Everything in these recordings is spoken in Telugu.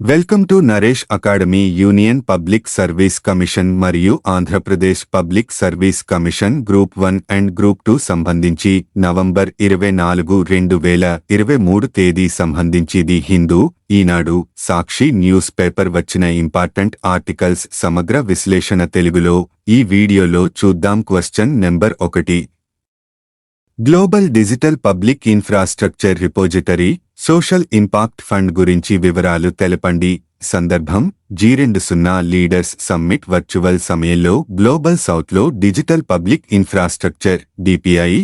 Welcome to Naresh academy. Union public service commission మరియు Andhra Pradesh public service commission group 1 and group 2 సంబంధించి నవంబర్ 24, 2023 తేదీ సంబంధించి the Hindu, Eenadu, Sakshi news paper వచ్చిన ఇంపార్టెంట్ ఆర్టికల్స్ సమగ్ర విశ్లేషణ తెలుగులో ఈ వీడియోలో చూద్దాం. Question number 1. Global digital public infrastructure repository social impact fund గురించి వివరాలు తెలపండి. సందర్భం G20 లీడర్స్ సమ్మిట్ వర్చువల్ సమయంలో గ్లోబల్ సౌత్లో డిజిటల్ పబ్లిక్ ఇన్ఫ్రాస్ట్రక్చర్ DPI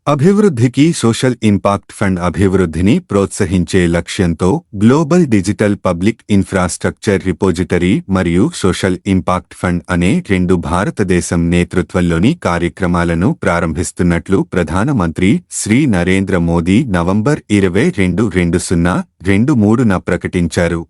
అభివృద్ధికి సోషల్ ఇంపాక్ట్ ఫండ్ అభివృద్ధిని ప్రోత్సహించే లక్ష్యంతో global digital public infrastructure repository మరియు సోషల్ ఇంపాక్ట్ ఫండ్ అనే రెండు భారతదేశం నేతృత్వంలోని కార్యక్రమాలను ప్రారంభిస్తున్నట్లు ప్రధానమంత్రి శ్రీ నరేంద్ర మోదీ నవంబర్ 22, 2023న ప్రకటించారు.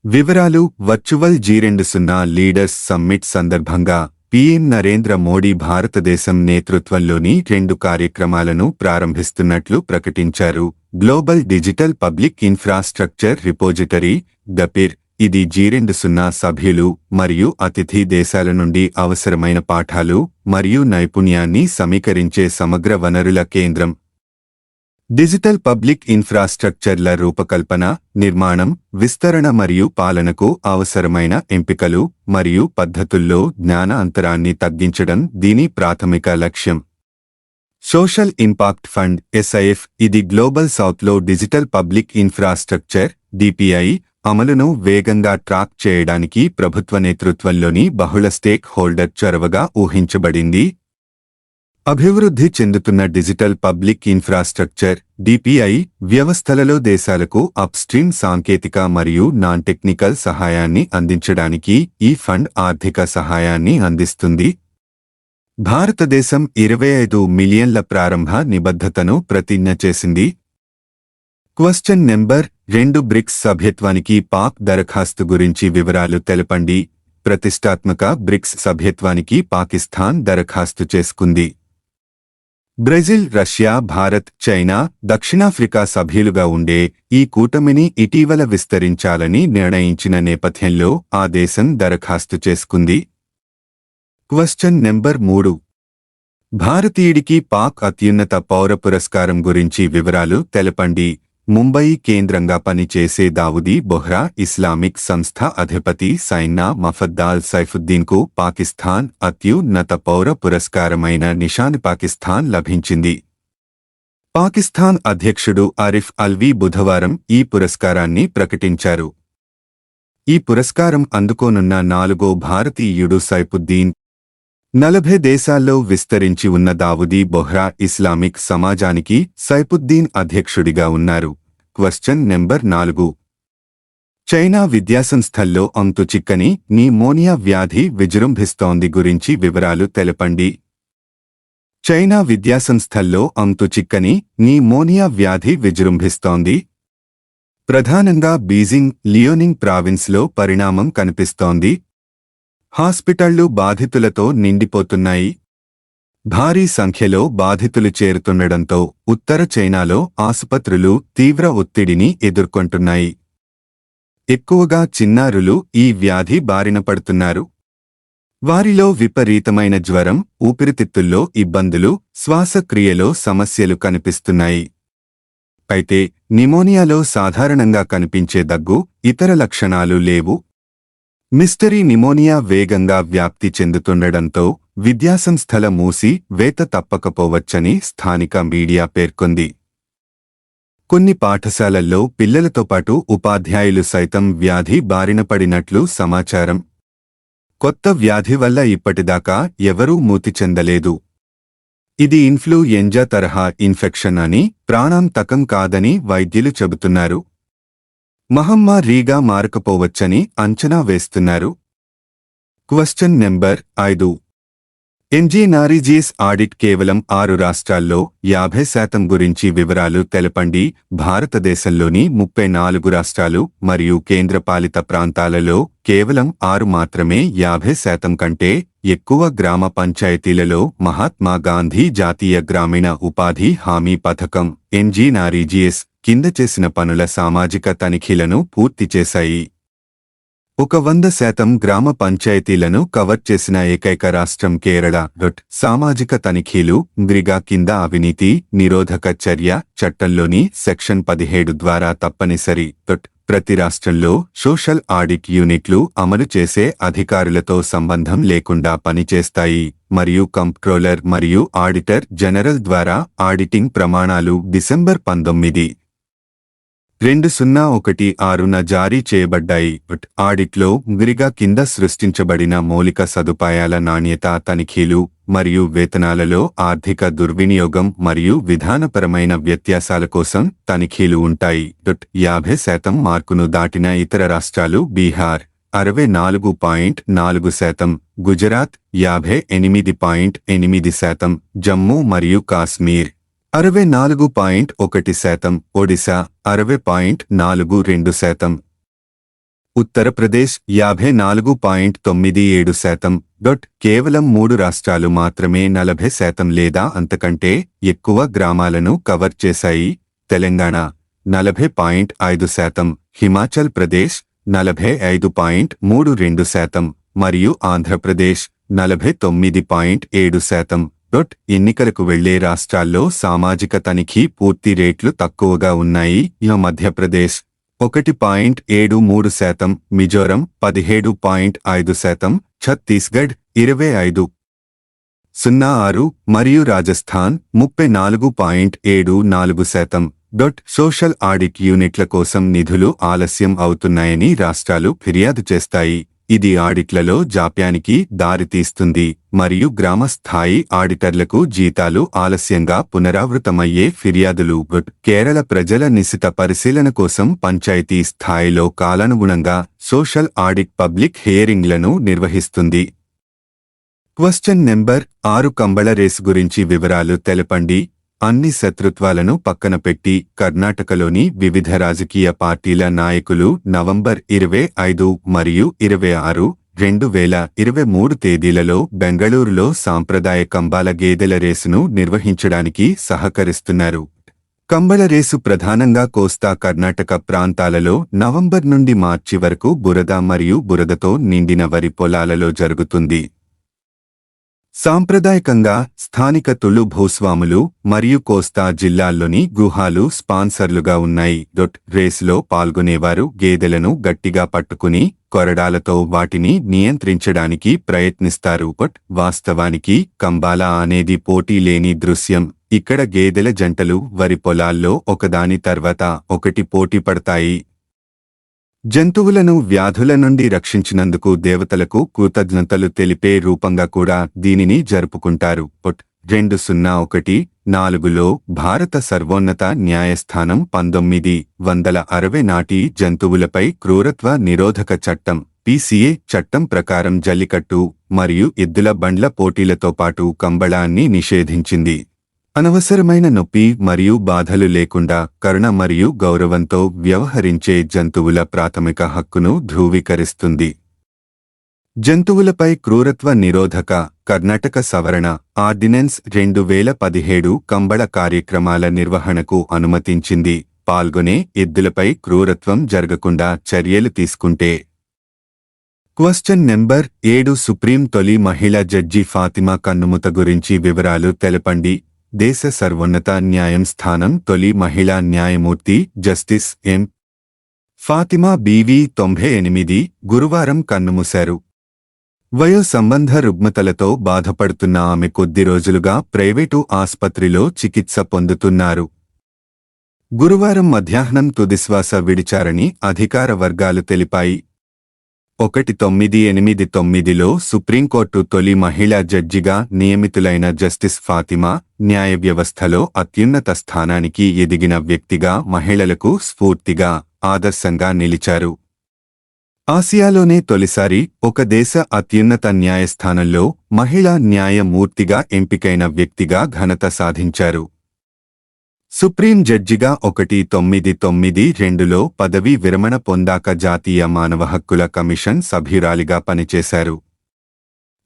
వివరాలు వర్చువల్ G20 లీడర్స్ సమ్మిట్ సందర్భంగా PM నరేంద్ర మోడీ భారతదేశం నేతృత్వంలోని రెండు కార్యక్రమాలను ప్రారంభిస్తున్నట్లు ప్రకటించారు. Global digital public infrastructure repository గపిర్ ఇది G20 సభ్యులు మరియు అతిథి దేశాల నుండి అవసరమైన పాఠాలు మరియు నైపుణ్యాన్ని సమీకరించే సమగ్ర వనరుల కేంద్రం. డిజిటల్ పబ్లిక్ ఇన్ఫ్రాస్ట్రక్చర్ల రూపకల్పన, నిర్మాణం, విస్తరణ మరియు పాలనకు అవసరమైన ఎంపికలు మరియు పద్ధతుల్లో జ్ఞాన అంతరాన్ని తగ్గించడం దీని ప్రాథమిక లక్ష్యం. సోషల్ ఇంపాక్ట్ ఫండ్ SIF ఇది గ్లోబల్ సౌత్లో డిజిటల్ పబ్లిక్ ఇన్ఫ్రాస్ట్రక్చర్ DPI అమలును వేగంగా ట్రాక్ చేయడానికి ప్రభుత్వ నేతృత్వంలోని బహుళ స్టేక్ హోల్డర్ చొరవగా ఊహించబడింది. అభివృద్ధి చెందుతున్న డిజిటల్ పబ్లిక్ ఇన్ఫ్రాస్ట్రక్చర్ DPI వ్యవస్థలలో దేశాలకు అప్స్ట్రీమ్ సాంకేతిక మరియు నాన్ టెక్నికల్ సహాయాన్ని అందించడానికి ఈ ఫండ్ ఆర్థిక సహాయాన్ని అందిస్తుంది. భారతదేశం 25 మిలియన్ల ప్రారంభ నిబద్ధతను ప్రతిజ్ఞ చేసింది. Question number 2. బ్రిక్స్ సభ్యత్వానికి పాక్ దరఖాస్తు గురించి వివరాలు తెలపండి. ప్రతిష్టాత్మక బ్రిక్స్ సభ్యత్వానికి పాకిస్తాన్ దరఖాస్తు చేసుకుంది. బ్రెజిల్, రష్యా, భారత్, చైనా, దక్షిణాఫ్రికా సభ్యులుగా ఉండే ఈ కూటమిని ఇటీవల విస్తరించాలని నిర్ణయించిన నేపథ్యంలో ఆ దేశం దరఖాస్తు చేసుకుంది. Question number 3. భారతీయుడికి పాక్ అత్యున్నత పౌర పురస్కారం గురించి వివరాలు తెలపండి. ముంబయి కేంద్రంగా పనిచేసే దావుదీ బొహ్రా ఇస్లామిక్ సంస్థ అధిపతి సైనా మఫద్దాల్ సైఫుద్దీన్కు పాకిస్తాన్ అత్యున్నత పౌర పురస్కారమైన నిషాన్ పాకిస్తాన్ లభించింది. పాకిస్తాన్ అధ్యక్షుడు ఆరిఫ్ అల్వీ బుధవారం ఈ పురస్కారాన్ని ప్రకటించారు. ఈ పురస్కారం అందుకోనున్న 4వ భారతీయుడు సైఫుద్దీన్. 40 దేశాల్లో విస్తరించి ఉన్న దావుదీ బొహ్రా ఇస్లామిక్ సమాజానికి సైఫుద్దీన్ అధ్యక్షుడిగా ఉన్నారు. Question number 4. చైనా విద్యాసంస్థల్లో అంతుచిక్కని న్యూమోనియా వ్యాధి విజృంభిస్తోంది గురించి వివరాలు తెలపండి. చైనా విద్యాసంస్థల్లో అంతుచిక్కని న్యూమోనియా వ్యాధి విజృంభిస్తోంది. ప్రధానంగా బీజింగ్, లియోనింగ్ ప్రావిన్స్లో పరిణామం కనిపిస్తోంది. హాస్పిటళ్లు బాధితులతో నిండిపోతున్నాయి. భారీ సంఖ్యలో బాధితులు చేరుతుండడంతో ఉత్తర చైనాలో ఆసుపత్రులు తీవ్ర ఒత్తిడిని ఎదుర్కొంటున్నాయి. ఎక్కువగా చిన్నారులు ఈ వ్యాధి బారిన పడుతున్నారు. వారిలో విపరీతమైన జ్వరం, ఊపిరితిత్తుల్లో ఇబ్బందులు, శ్వాసక్రియలో సమస్యలు కనిపిస్తున్నాయి. అయితే నిమోనియాలో సాధారణంగా కనిపించే దగ్గు, ఇతర లక్షణాలు లేవు. మిస్టరీ నిమోనియా వేగంగా వ్యాప్తి చెందుతుండడంతో విద్యాసంస్థల మూసి వేత తప్పకపోవచ్చని స్థానిక మీడియా పేర్కొంది. కొన్ని పాఠశాలల్లో పిల్లలతో పాటు ఉపాధ్యాయులు సైతం వ్యాధి బారిన పడినట్లు సమాచారం. కొత్త వ్యాధి వల్ల ఇప్పటిదాకా ఎవరూ మృతి చెందలేదు. ఇది ఇన్ఫ్లుయెంజా తరహా ఇన్ఫెక్షన్ అని, ప్రాణాంతకం కాదని వైద్యులు చెబుతున్నారు. మహమ్మారిగా మారకపోవచ్చని అంచనా వేస్తున్నారు. Question number 5. ఎన్జీఆర్ఈజీఎస్ ఆడిట్ కేవలం 6 రాష్ట్రాల్లో 50% గురించి వివరాలు తెలపండి. భారతదేశంలోని 34 రాష్ట్రాలు మరియు కేంద్రపాలిత ప్రాంతాలలో కేవలం 6 మాత్రమే 50% కంటే ఎక్కువ గ్రామ పంచాయతీలలో మహాత్మా గాంధీ జాతీయ గ్రామీణ ఉపాధి హామీ పథకం ఎన్జీఆర్ఈజీఎస్ కింద చేసిన పనుల సామాజిక తనిఖీలను పూర్తి చేశాయి. 100% గ్రామ పంచాయతీలను కవర్ చేసిన ఏకైక రాష్ట్రం కేరళ. సామాజిక తనిఖీలు గ్రిగా కింద అవినీతి నిరోధక చర్య చట్టంలోని సెక్షన్ 17 ద్వారా తప్పనిసరి. ప్రతి రాష్ట్రంలో సోషల్ ఆడిట్ యూనిట్లు అమలు చేసే అధికారులతో సంబంధం లేకుండా పనిచేస్తాయి మరియు కంప్ట్రోలర్ మరియు ఆడిటర్ జనరల్ ద్వారా ఆడిటింగ్ ప్రమాణాలు డిసెంబర్ 19, 2016న జారీ చేయబడ్డాయి. ఆడిట్లో గ్రిగా కింద సృష్టించబడిన మౌలిక సదుపాయాల నాణ్యత తనిఖీలు మరియు వేతనాలలో ఆర్థిక దుర్వినియోగం మరియు విధానపరమైన వ్యత్యాసాల కోసం తనిఖీలు ఉంటాయి. 50% మార్కును దాటిన ఇతర రాష్ట్రాలు బీహార్ 64.4%, గుజరాత్ 58.8%, జమ్మూ మరియు కాశ్మీర్ 64.1%, ఒడిశా 60.42%, ఉత్తరప్రదేశ్ 54.97%. కేవలం 3 రాష్ట్రాలు మాత్రమే 40% లేదా అంతకంటే ఎక్కువ గ్రామాలను కవర్ చేశాయి. తెలంగాణ 40.5%, హిమాచల్ ప్రదేశ్ 45.32% మరియు ఆంధ్రప్రదేశ్ 49.7%. ఎన్నికలకు వెళ్లే రాష్ట్రాల్లో సామాజిక తనిఖీ పూర్తి రేట్లు తక్కువగా ఉన్నాయి. మధ్యప్రదేశ్ 1.73%, మిజోరం 17.5%, ఛత్తీస్గఢ్ 25.06% మరియు రాజస్థాన్ 34.74%. సోషల్ ఆడిట్ యూనిట్ల కోసం నిధులు ఆలస్యం అవుతున్నాయని రాష్ట్రాలు ఫిర్యాదు చేస్తాయి. ఇది ఆడిట్లలో జాప్యానికి దారితీస్తుంది మరియు గ్రామ స్థాయి ఆడిటర్లకు జీతాలు ఆలస్యంగా పునరావృతమయ్యే ఫిర్యాదులు. కేరళ ప్రజల నిశిత పరిశీలన కోసం పంచాయతీ స్థాయిలో కాలానుగుణంగా సోషల్ ఆడిట్ పబ్లిక్ హియరింగ్లను నిర్వహిస్తుంది. క్వశ్చన్ నెంబర్ 6 కంబళ రేసు గురించి వివరాలు తెలపండి. అన్ని శత్రుత్వాలను పక్కన పెట్టి కర్ణాటకలోని వివిధ రాజకీయ పార్టీల నాయకులు నవంబర్ 25 మరియు 26, 2023 తేదీలలో బెంగళూరులో సాంప్రదాయ కంబాల గేదెల రేసును నిర్వహించడానికి సహకరిస్తున్నారు. కంబళ రేసు ప్రధానంగా కోస్తా కర్ణాటక ప్రాంతాలలో నవంబర్ నుండి మార్చి వరకు బురద మరియు బురదతో నిండిన వరి పొలాలలో జరుగుతుంది. సాంప్రదాయకంగా స్థానిక తుళు భూస్వాములు మరియు కోస్తా జిల్లాల్లోని గుహాలు స్పాన్సర్లుగా ఉన్నాయి. రేసులో పాల్గొనేవారు గేదెలను గట్టిగా పట్టుకుని కొరడాలతో వాటిని నియంత్రించడానికి ప్రయత్నిస్తారు. వాస్తవానికి కంబాలా అనేది పోటీ లేని దృశ్యం. ఇక్కడ గేదెల జంటలు వరి పొలాల్లో ఒకదాని తర్వాత ఒకటి పోటీ పడతాయి. జంతువులను వ్యాధుల నుండి రక్షించినందుకు దేవతలకు కృతజ్ఞతలు తెలిపే రూపంగా కూడా దీనిని జరుపుకుంటారు. 2014లో భారత సర్వోన్నత న్యాయస్థానం 1960 నాటి జంతువులపై క్రూరత్వ నిరోధక చట్టం PCA చట్టం ప్రకారం జల్లికట్టు మరియు ఎద్దుల బండ్ల పోటీలతో పాటు కంబళాన్ని నిషేధించింది. అనవసరమైన నొప్పి మరియు బాధలు లేకుండా కరుణ మరియు గౌరవంతో వ్యవహరించే జంతువుల ప్రాథమిక హక్కును ధృవీకరిస్తుంది. జంతువులపై క్రూరత్వ నిరోధక కర్ణాటక సవరణ ఆర్డినెన్స్ 2017 కంబళ కార్యక్రమాల నిర్వహణకు అనుమతించింది. పాల్గొనే ఎద్దులపై క్రూరత్వం జరగకుండా చర్యలు తీసుకుంటే. క్వశ్చన్ నెంబర్ 7 సుప్రీం తొలి మహిళా జడ్జి ఫాతిమా కన్నుమూత గురించి వివరాలు తెలపండి. దేశ సర్వోన్నత న్యాయం స్థానం తొలి మహిళా న్యాయమూర్తి జస్టిస్ ఎం. ఫాతిమా బీవీ 98 గురువారం కన్నుమూశారు. వయో సంబంధ రుగ్మతలతో బాధపడుతున్న ఆమె కొద్ది రోజులుగా ప్రైవేటు ఆస్పత్రిలో చికిత్స పొందుతున్నారు. గురువారం మధ్యాహ్నం తుదిశ్వాస విడిచారని అధికార వర్గాలు తెలిపాయి. 1989లో సుప్రీంకోర్టు తొలి మహిళా జడ్జిగా నియమితులైన జస్టిస్ ఫాతిమా న్యాయ వ్యవస్థలో అత్యున్నత స్థానానికి ఎదిగిన వ్యక్తిగా మహిళలకు స్ఫూర్తిగా ఆదర్శంగా నిలిచారు. ఆసియాలోనే తొలిసారి ఒక దేశ అత్యున్నత న్యాయస్థానంలో మహిళా న్యాయమూర్తిగా ఎంపికైన వ్యక్తిగా ఘనత సాధించారు. సుప్రీం జడ్జిగా 1992లో పదవీ విరమణ పొందాక జాతీయ మానవ హక్కుల కమిషన్ సభ్యురాలిగా పనిచేశారు.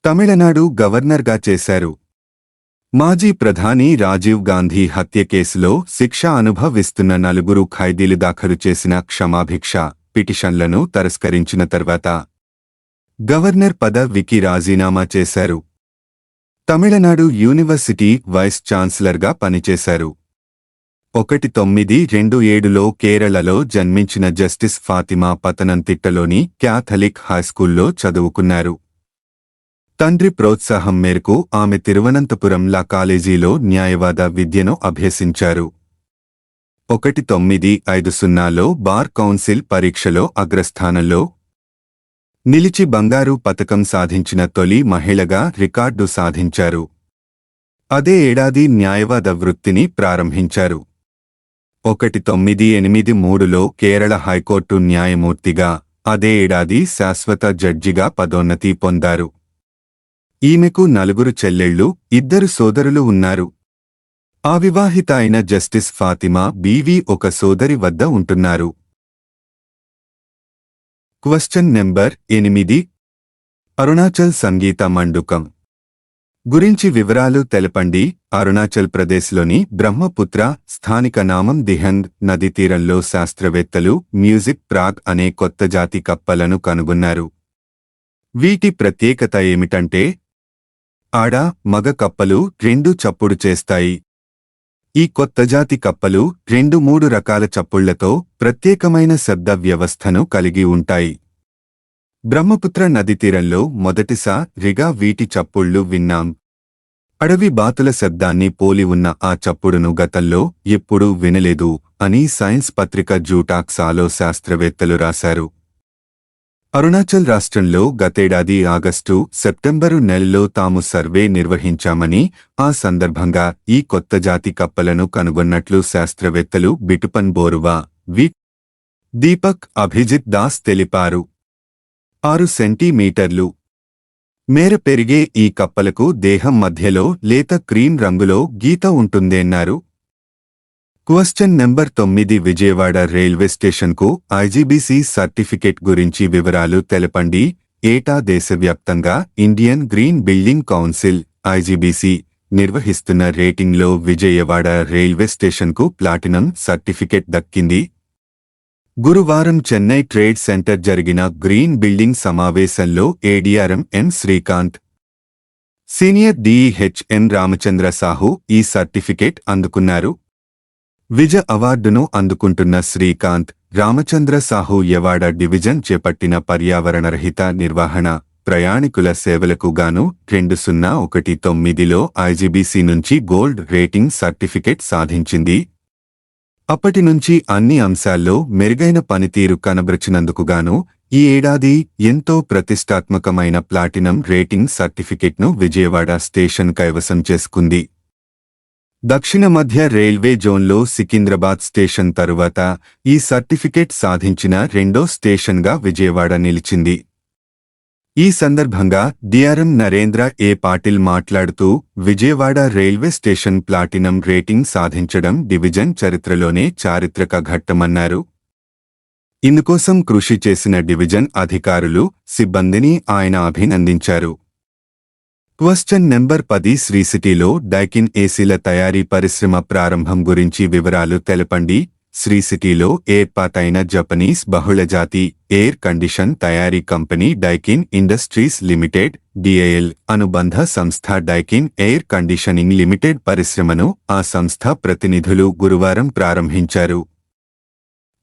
తమిళనాడు గవర్నర్గా చేశారు. మాజీ ప్రధాని రాజీవ్ గాంధీ హత్య కేసులో శిక్ష అనుభవిస్తున్న 4 ఖైదీలు దాఖలు చేసిన క్షమాభిక్ష పిటిషన్లను తిరస్కరించిన తర్వాత గవర్నర్ పదవికి రాజీనామా చేశారు. తమిళనాడు యూనివర్సిటీ వైస్ ఛాన్సలర్గా పనిచేశారు. 1927లో కేరళలో జన్మించిన జస్టిస్ ఫాతిమా పతనంతిట్టలోని క్యాథలిక్ హైస్కూల్లో చదువుకున్నారు. తండ్రి ప్రోత్సాహం మేరకు ఆమె తిరువనంతపురం లా కాలేజీలో న్యాయవాద విద్యను అభ్యసించారు. 1950లో బార్ కౌన్సిల్ పరీక్షలో అగ్రస్థానంలో నిలిచి బంగారు పతకం సాధించిన తొలి మహిళగా రికార్డు సాధించారు. అదే ఏడాది న్యాయవాద వృత్తిని ప్రారంభించారు. 1983లో కేరళ హైకోర్టు న్యాయమూర్తిగా, అదే ఏడాది శాశ్వత జడ్జిగా పదోన్నతి పొందారు. ఈమెకు 4 చెల్లెళ్ళు, 2 సోదరులు ఉన్నారు. అవివాహిత అయిన జస్టిస్ ఫాతిమా బీవీ ఒక సోదరి వద్ద ఉంటున్నారు. Question number 8. అరుణాచల్ సంగీత మండూకం గురించి వివరాలు తెలపండి. అరుణాచల్ ప్రదేశ్లోని బ్రహ్మపుత్ర స్థానిక నామం దిహంగ్ నది తీరంలో శాస్త్రవేత్తలు మ్యూజిక్ ప్రాగ్ అనే కొత్త జాతి కప్పలను కనుగొన్నారు. వీటి ప్రత్యేకత ఏమిటంటే ఆడ, మగ కప్పలు 2 చప్పుడు చేస్తాయి. ఈ కొత్త జాతి కప్పలు 2-3 రకాల చప్పుళ్లతో ప్రత్యేకమైన శబ్ద వ్యవస్థను కలిగి ఉంటాయి. బ్రహ్మపుత్ర నది తీరంలో మొదటిసారిగా వీటి చప్పుళ్లు విన్నాం. అడవి బాతుల శబ్దాన్ని పోలి ఉన్న ఆ చప్పుడును గతంలో ఎప్పుడూ వినలేదు అని సైన్స్ పత్రిక జూటాక్సాలో శాస్త్రవేత్తలు రాశారు. అరుణాచల్ రాష్ట్రంలో గతేడాది ఆగస్టు, సెప్టెంబరు నెలలో తాము సర్వే నిర్వహించామని, ఆ సందర్భంగా ఈ కొత్త జాతి కప్పలను కనుగొన్నట్లు శాస్త్రవేత్తలు బిటుపన్ బోరువా, వి. దీపక్ అభిజిత్ దాస్ తెలిపారు. 6 సెంటీమీటర్లు మేర పెరిగే ఈ కప్పలకు దేహం మధ్యలో లేత క్రీమ్ రంగులో గీత ఉంటుందన్నారు. Question number 9. విజయవాడ రైల్వే స్టేషన్కు ఐజీబీసీ సర్టిఫికెట్ గురించి వివరాలు తెలపండి. ఏటా దేశవ్యాప్తంగా Indian green building council IGBC నిర్వహిస్తున్న రేటింగ్లో విజయవాడ రైల్వే స్టేషన్కు ప్లాటినం సర్టిఫికెట్ దక్కింది. గురువారం చెన్నై ట్రేడ్ సెంటర్ జరిగిన గ్రీన్ బిల్డింగ్ సమావేశంలో ఏడీఆర్ఎం ఎం శ్రీకాంత్, సీనియర్ డీఈహెచ్ఎం రామచంద్ర సాహు ఈ సర్టిఫికెట్ అందుకున్నారు. విజ అవార్డును అందుకుంటున్న శ్రీకాంత్, రామచంద్ర సాహు యవాడ డివిజన్ చేపట్టిన పర్యావరణరహిత నిర్వహణ ప్రయాణికుల సేవలకు గాను 2019లో ఐజీబీసీ నుంచి గోల్డ్ రేటింగ్ సర్టిఫికెట్ సాధించింది. అప్పటి నుంచి అన్ని అంశాల్లో మెరుగైన పనితీరు కనబరిచినందుకుగాను ఈ ఏడాది ఎంతో ప్రతిష్టాత్మకమైన ప్లాటినం రేటింగ్ సర్టిఫికెట్ను విజయవాడ స్టేషన్ కైవసం చేసుకుంది. దక్షిణ మధ్య రైల్వే జోన్లో సికింద్రాబాద్ స్టేషన్ తరువాత ఈ సర్టిఫికెట్ సాధించిన రెండో స్టేషన్గా విజయవాడ నిలిచింది. ఈ సందర్భంగా డిఆర్ఎం నరేంద్ర ఏ పాటిల్ మాట్లాడుతూ Vijayawada railway station platinum rating సాధించడం డివిజన్ చరిత్రలోనే చారిత్రక ఘట్టమన్నారు. ఇందుకోసం కృషి చేసిన డివిజన్ అధికారులు, సిబ్బందిని ఆయన అభినందించారు. Question number 10. శ్రీ సిటీలో డైకిన్ ఏసీల తయారీ పరిశ్రమ ప్రారంభం గురించి వివరాలు తెలపండి. శ్రీ సిటీలో ఏర్పాటైన జపనీస్ బహుళజాతి ఎయిర్ కండిషన్ తయారీ company Daikin industries limited DIL అనుబంధ సంస్థ డైకిన్ ఎయిర్ కండిషనింగ్ లిమిటెడ్ పరిశ్రమను ఆ సంస్థ ప్రతినిధులు గురువారం ప్రారంభించారు.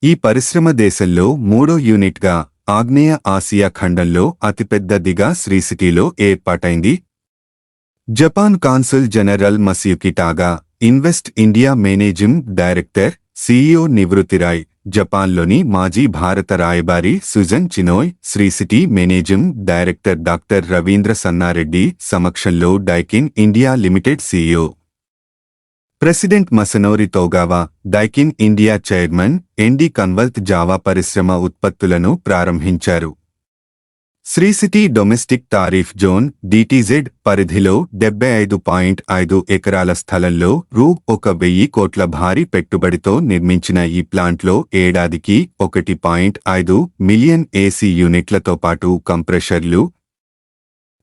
ఈ పరిశ్రమ దేశంలో 3వ యూనిట్గా ఆగ్నేయ ఆసియా ఖండంలో అతిపెద్దదిగా శ్రీ సిటీలో ఏర్పాటైంది. Japan consul general Masuyuki Taga, invest India managing director, CEO Nivruti Rai, జపాన్లోని మాజీ భారత రాయబారి Sujan Chinoy, Sri city managing director doctor Ravindra Sannareddy సమక్షంలో Daikin India limited CEO president Masanori Togawa, Daikin India chairman MD Kanwaljeet Jawa పరిశ్రమ ఉత్పత్తులను ప్రారంభించారు. Sri City domestic tariff zone DTZ పరిధిలో 75.5 ఎకరాల స్థలంలో రూ.1,000 కోట్ల భారీ పెట్టుబడితో నిర్మించిన ఈ ప్లాంట్లో ఏడాదికి 1.5 మిలియన్ ఏసీ యూనిట్లతో పాటు కంప్రెషర్లు,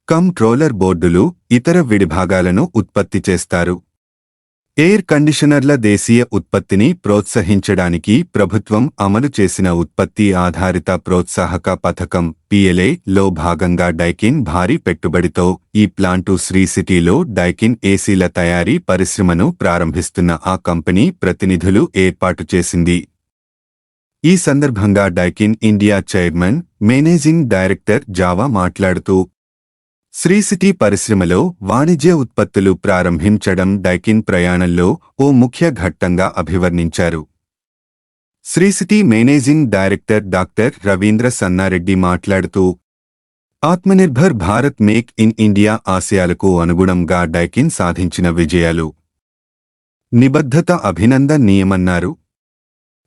కంట్రోలర్ బోర్డులు, ఇతర విడిభాగాలను ఉత్పత్తి చేస్తారు. ఎయిర్ కండిషనర్ల దేశీయ ఉత్పత్తిని ప్రోత్సహించడానికి ప్రభుత్వం అమలు చేసిన ఉత్పత్తి ఆధారిత ప్రోత్సాహక పథకం PLA లో భాగంగా డైకిన్ భారీ పెట్టుబడితో ఈ ప్లాంటు శ్రీసిటీలో డైకిన్ ఏసీల తయారీ పరిశ్రమను ప్రారంభిస్తున్న ఆ కంపెనీ ప్రతినిధులు ఏర్పాటు చేసింది. ఈ సందర్భంగా Daikin India chairman, managing director Java మాట్లాడుతూ శ్రీసిటీ పరిశ్రమలో వాణిజ్య ఉత్పత్తులు ప్రారంభించడం డైకిన్ ప్రయాణంలో ఓ ముఖ్య ఘట్టంగా అభివర్ణించారు. Sri City managing director doctor Ravindra Sannareddy మాట్లాడుతూ Atmanirbhar Bharat make in India ఆశయాలకు అనుగుణంగా డైకిన్ సాధించిన విజయాలు, నిబద్ధత అభినందనీయమన్నారు.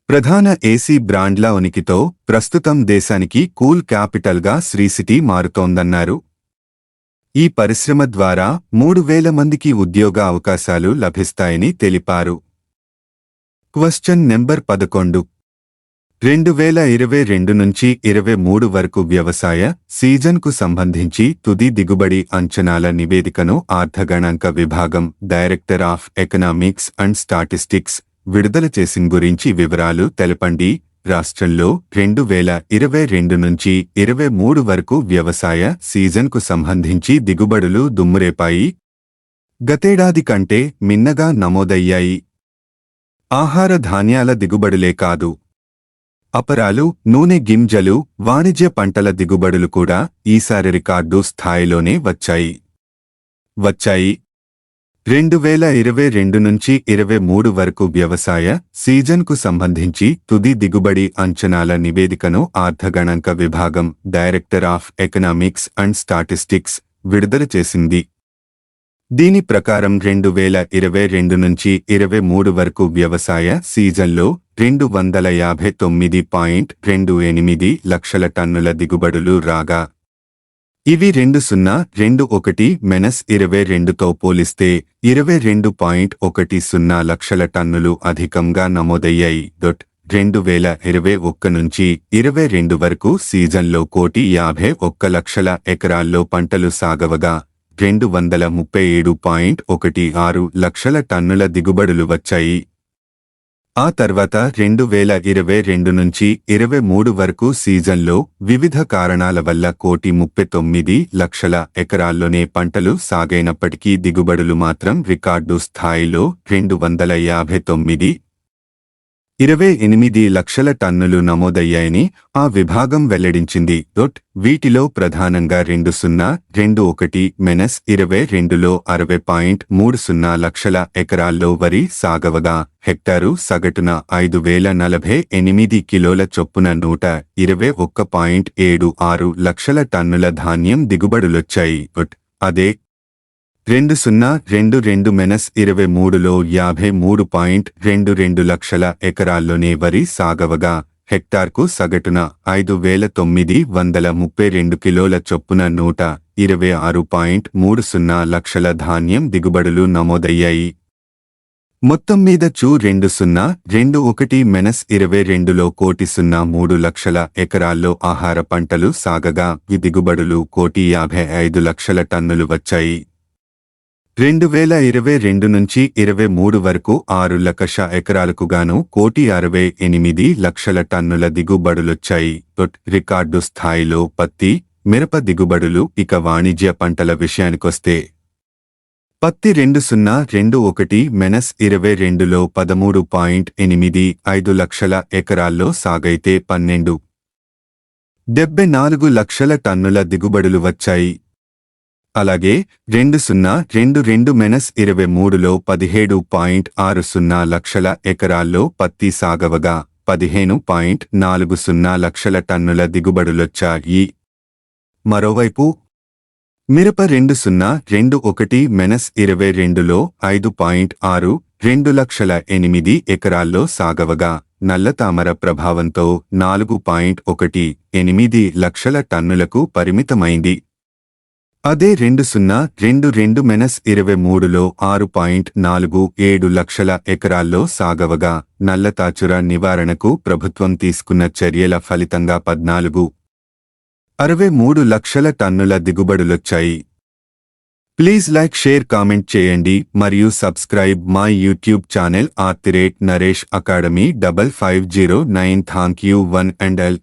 ప్రధాన ఏసీ బ్రాండ్ల ఉనికితో ప్రస్తుతం దేశానికి కూల్ క్యాపిటల్గా శ్రీసిటీ మారుతోందన్నారు. ఈ పరిశ్రమ ద్వారా 3,000 మందికి ఉద్యోగ అవకాశాలు లభిస్తాయని తెలిపారు. Question number 11. 2022 నుంచి 23 వరకు వ్యవసాయ సీజన్కు సంబంధించి తుది దిగుబడి అంచనాల నివేదికను ఆర్థగణాంక విభాగం director of economics and statistics విడుదల చేసిన గురించి వివరాలు తెలపండి. రాష్ట్రంలో 2022 నుంచి 23 వరకు వ్యవసాయ సీజన్కు సంబంధించి దిగుబడులు దుమ్మురేపాయి. గతేడాది కంటే మిన్నగా నమోదయ్యాయి. ఆహార ధాన్యాల దిగుబడులే కాదు, అపరాలు, నూనె గింజలు, వాణిజ్య పంటల దిగుబడులు కూడా ఈసారి రికార్డు స్థాయిలోనే వచ్చాయి. 2022 నుంచి 23 వరకు వ్యవసాయ సీజన్కు సంబంధించి తుది దిగుబడి అంచనాల నివేదికను ఆర్థగణాంక విభాగం director of economics and statistics విడుదల చేసింది. దీని ప్రకారం 2022 నుంచి 23 వరకు వ్యవసాయ సీజన్లో 259.28 లక్షల టన్నుల దిగుబడులు రాగా ఇవి 2021-22తో పోలిస్తే 22.10 లక్షల టన్నులు అధికంగా నమోదయ్యాయి. 2021 నుంచి 22 వరకు సీజన్లో 1,51,00,000 ఎకరాల్లో పంటలు సాగవగా 237.16 లక్షల టన్నుల దిగుబడులు వచ్చాయి. ఆ తర్వాత 2022 నుంచి 23 వరకు సీజన్లో వివిధ కారణాల వల్ల 1,39,00,000 ఎకరాల్లోనే పంటలు సాగైనప్పటికీ దిగుబడులు మాత్రం రికార్డు స్థాయిలో 259.28 లక్షల టన్నులు నమోదయ్యాయని ఆ విభాగం వెల్లడించింది. వీటిలో ప్రధానంగా 2021-22లో 60.30 లక్షల ఎకరాల్లో వరి సాగవగా హెక్టారు సగటున 5,048 కిలోల చొప్పున 121.76 లక్షల టన్నుల ధాన్యం దిగుబడులొచ్చాయి. అదే 2022-23లో 53.22 లక్షల ఎకరాల్లోనే వరి సాగవగా హెక్టార్కు సగటున 5,932 కిలోల చొప్పున 126.30 లక్షల ధాన్యం దిగుబడులు నమోదయ్యాయి. మొత్తం మీద 2021-22లో 1,03 లక్షల ఎకరాల్లో ఆహార పంటలు సాగగా ఈ దిగుబడులు 1,55 లక్షల టన్నులు వచ్చాయి. 2022 నుంచి 23 వరకు 6 లక్షల ఎకరాలకు గాను 1,68 లక్షల టన్నుల దిగుబడులొచ్చాయి. రికార్డు స్థాయిలో పత్తి, మిరప దిగుబడులు. ఇక వాణిజ్య పంటల విషయానికొస్తే పత్తి 2021-22లో 13.85 లక్షల ఎకరాల్లో సాగైతే 12.74 లక్షల టన్నుల దిగుబడులు వచ్చాయి. అలాగే 2022-23లో 17.60 లక్షల ఎకరాల్లో పత్తి సాగవగా 15.40 లక్షల టన్నుల దిగుబడులొచ్చాయి. మరోవైపు మిరప 2021-22లో 5.62 లక్షల 8 ఎకరాల్లో సాగవగా నల్లతామర ప్రభావంతో 4.18 లక్షల టన్నులకు పరిమితమైంది. అదే 2022-23లో 6.47 లక్షల ఎకరాల్లో సాగవగా నల్లతాచుర నివారణకు ప్రభుత్వం తీసుకున్న చర్యల ఫలితంగా 14.63 లక్షల టన్నుల దిగుబడులొచ్చాయి. ప్లీజ్ లైక్, షేర్, కామెంట్ చేయండి మరియు subscribe my YouTube channel @Naresh academy 5509. Thank you one and all.